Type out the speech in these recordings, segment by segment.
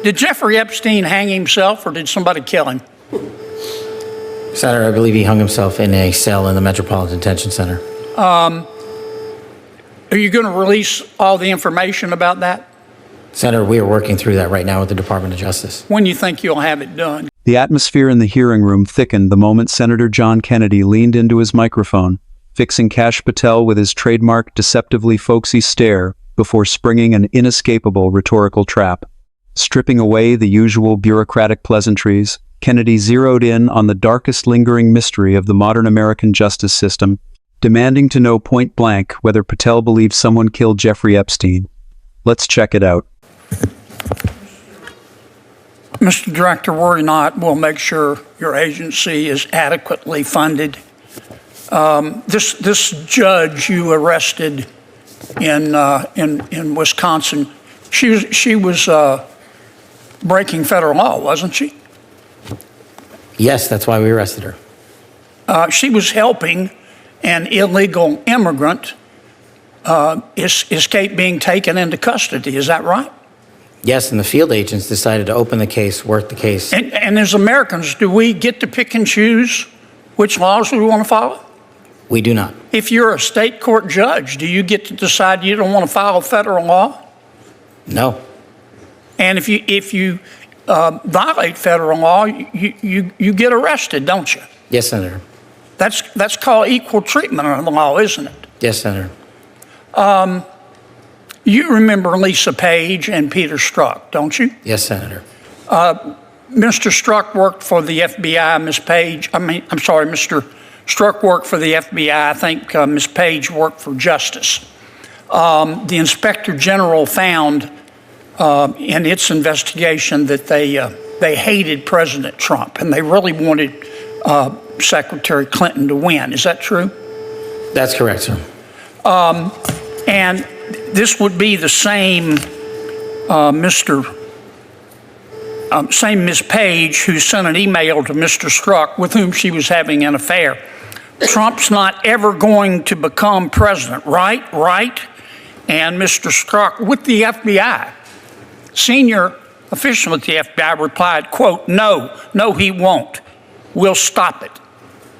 Did Jeffrey Epstein hang himself or did somebody kill him? Senator, I believe he hung himself in a cell in the Metropolitan Detention Center. Are you going to release all the information about that? Senator, we are working through that right now with the Department of Justice. When do you think you'll have it done? The atmosphere in the hearing room thickened the moment Senator John Kennedy leaned into his microphone, fixing Kash Patel with his trademark deceptively folksy stare before springing an inescapable rhetorical trap. Stripping away the usual bureaucratic pleasantries, Kennedy zeroed in on the darkest lingering mystery of the modern American justice system, demanding to know point blank whether Patel believed someone killed Jeffrey Epstein. Let's check it out. Mr. Director, worry not. We'll make sure your agency is adequately funded. This judge you arrested in Wisconsin, she was breaking federal law, wasn't she? Yes, that's why we arrested her. She was helping an illegal immigrant escape being taken into custody. Is that right? Yes, and the field agents decided to open the case, work the case. And as Americans, do we get to pick and choose which laws we want to follow? We do not. If you're a state court judge, do you get to decide you don't want to follow federal law? No. And if you violate federal law, you get arrested, don't you? Yes, Senator. That's called equal treatment under the law, isn't it? Yes, Senator. You remember Lisa Page and Peter Strzok, don't you? Yes, Senator. Mr. Strzok worked for the FBI. Mr. Strzok worked for the FBI. I think Ms. Page worked for Justice. The Inspector General found in its investigation that they hated President Trump and they really wanted Secretary Clinton to win. Is that true? That's correct, sir. And this would be the same same Ms. Page who sent an email to Mr. Strzok with whom she was having an affair. Trump's not ever going to become president, right? Right? And Mr. Strzok with the FBI, senior official at the FBI replied, quote, no, he won't. We'll stop it.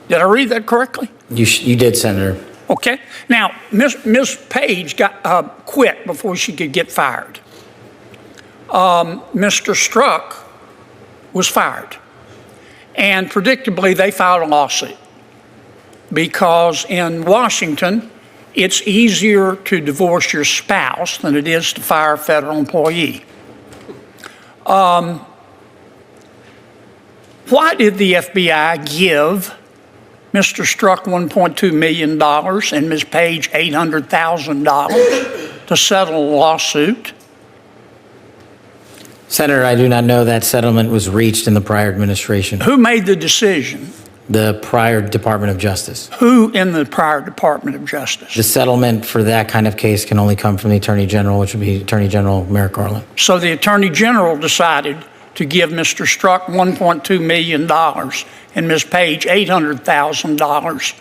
Did I read that correctly? You did, Senator. Okay. Now, Ms. Page got quit before she could get fired. Mr. Strzok was fired. And predictably, they filed a lawsuit because in Washington, it's easier to divorce your spouse than it is to fire a federal employee. Why did the FBI give Mr. Strzok $1.2 million and Ms. Page $800,000 to settle a lawsuit? Senator, I do not know that settlement was reached in the prior administration. Who made the decision? The prior Department of Justice. Who in the prior Department of Justice? The settlement for that kind of case can only come from the Attorney General, which would be Attorney General Merrick Garland. So the Attorney General decided to give Mr. Strzok $1.2 million and Ms. Page $800,000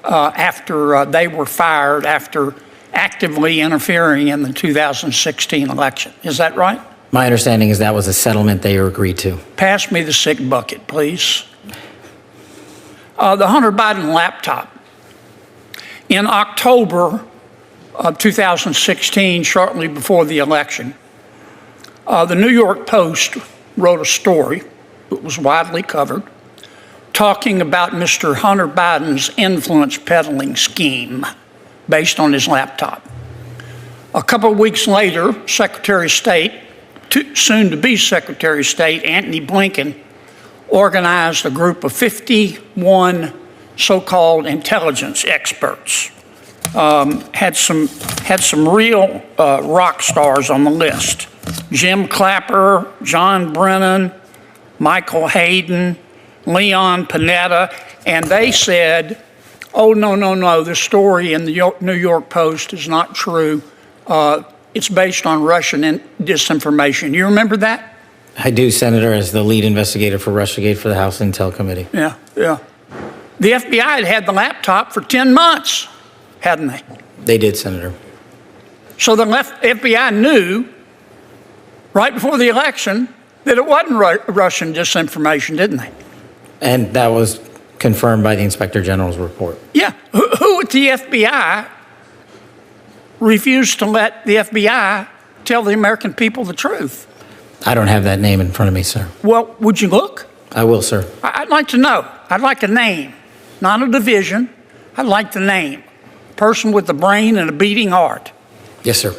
after they were fired after actively interfering in the 2016 election. Is that right? My understanding is that was a settlement they agreed to. Pass me the sick bucket, please. The Hunter Biden laptop. In October of 2016, shortly before the election, the New York Post wrote a story that was widely covered talking about Mr. Hunter Biden's influence peddling scheme based on his laptop. A couple of weeks later, Secretary of State, soon to be Secretary of State, Antony Blinken, organized a group of 51 so-called intelligence experts. Had some real rock stars on the list. Jim Clapper, John Brennan, Michael Hayden, Leon Panetta, and they said, oh, no, the story in the New York Post is not true. It's based on Russian disinformation. You remember that? I do, Senator, as the lead investigator for Russiagate for the House Intel Committee. Yeah. The FBI had had the laptop for 10 months, hadn't they? They did, Senator. So the FBI knew right before the election that it wasn't Russian disinformation, didn't they? And that was confirmed by the Inspector General's report. Yeah. Who at the FBI refused to let the FBI tell the American people the truth? I don't have that name in front of me, sir. Well, would you look? I will, sir. I'd like to know. I'd like a name, not a division. I'd like the name. Person with a brain and a beating heart. Yes, sir.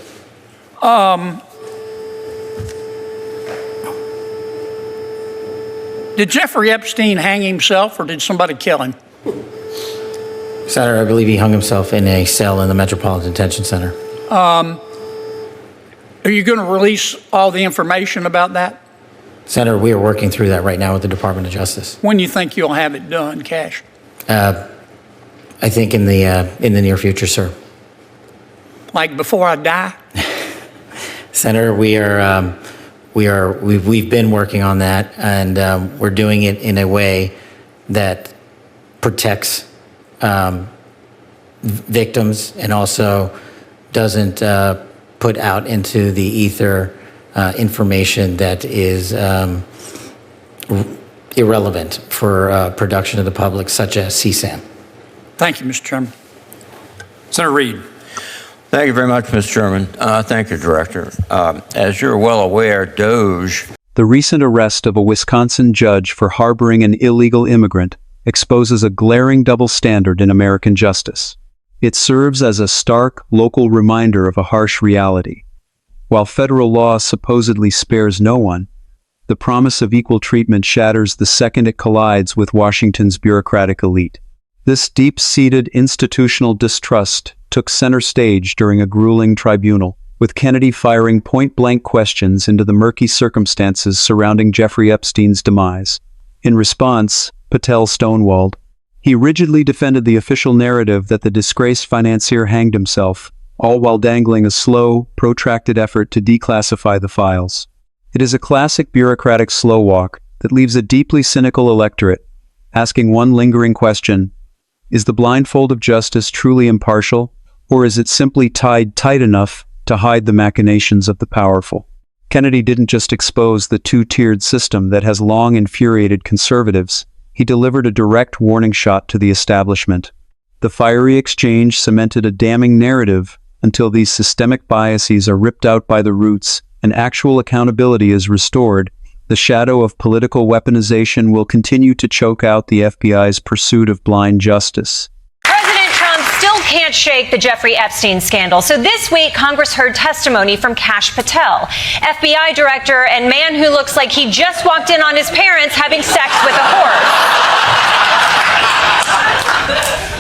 Did Jeffrey Epstein hang himself or did somebody kill him? Senator, I believe he hung himself in a cell in the Metropolitan Detention Center. Are you going to release all the information about that? Senator, we are working through that right now with the Department of Justice. When do you think you'll have it done, Kash? I think in the near future, sir. Like before I die? Senator, we've been working on that, and we're doing it in a way that protects victims and also doesn't put out into the ether information that is irrelevant for production to the public, such as CSAM. Thank you, Mr. Chairman. Senator Reid. Thank you very much, Mr. Chairman. Thank you, Director. As you're well aware, DOJ. The recent arrest of a Wisconsin judge for harboring an illegal immigrant exposes a glaring double standard in American justice. It serves as a stark local reminder of a harsh reality. While federal law supposedly spares no one, the promise of equal treatment shatters the second it collides with Washington's bureaucratic elite. This deep-seated institutional distrust took center stage during a grueling tribunal, with Kennedy firing point-blank questions into the murky circumstances surrounding Jeffrey Epstein's demise. In response, Patel stonewalled. He rigidly defended the official narrative that the disgraced financier hanged himself, all while dangling a slow, protracted effort to declassify the files. It is a classic bureaucratic slow walk that leaves a deeply cynical electorate asking one lingering question: is the blindfold of justice truly impartial, or is it simply tied tight enough to hide the machinations of the powerful? Kennedy didn't just expose the two-tiered system that has long infuriated conservatives. He delivered a direct warning shot to the establishment. The fiery exchange cemented a damning narrative until these systemic biases are ripped out by the roots and actual accountability is restored. The shadow of political weaponization will continue to choke out the FBI's pursuit of blind justice. President Trump still can't shake the Jeffrey Epstein scandal. So this week, Congress heard testimony from Kash Patel, FBI director and man who looks like he just walked in on his parents having sex with a horse.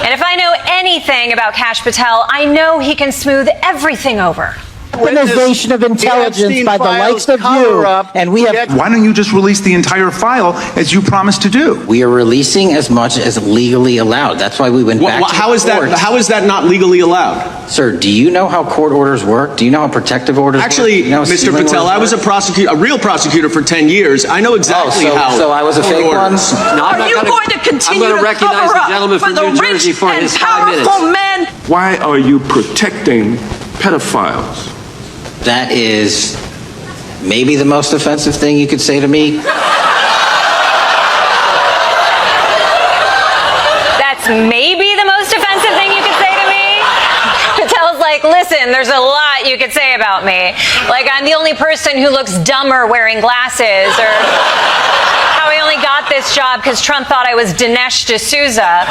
And if I know anything about Kash Patel, I know he can smooth everything over. Weaponization of intelligence by the likes of you, and we have. Why don't you just release the entire file as you promised to do? We are releasing as much as legally allowed. That's why we went back to How is that? How is that not legally allowed? Sir, do you know how court orders work? Do you know how protective orders Actually, work? You know how Mr. sealing Patel, orders I was a work? prosecutor, a real prosecutor for 10 years. I know exactly how. So I was a fake one? No, Are you going to continue to cover up for the rich and powerful men? Why are you protecting pedophiles? That is maybe the most offensive thing you could say to me. That's maybe the most offensive thing you could say to me? Patel's like, listen, there's a lot you could say about me. Like, I'm the only person who looks dumber wearing glasses, or how I only got this job because Trump thought I was Dinesh D'Souza.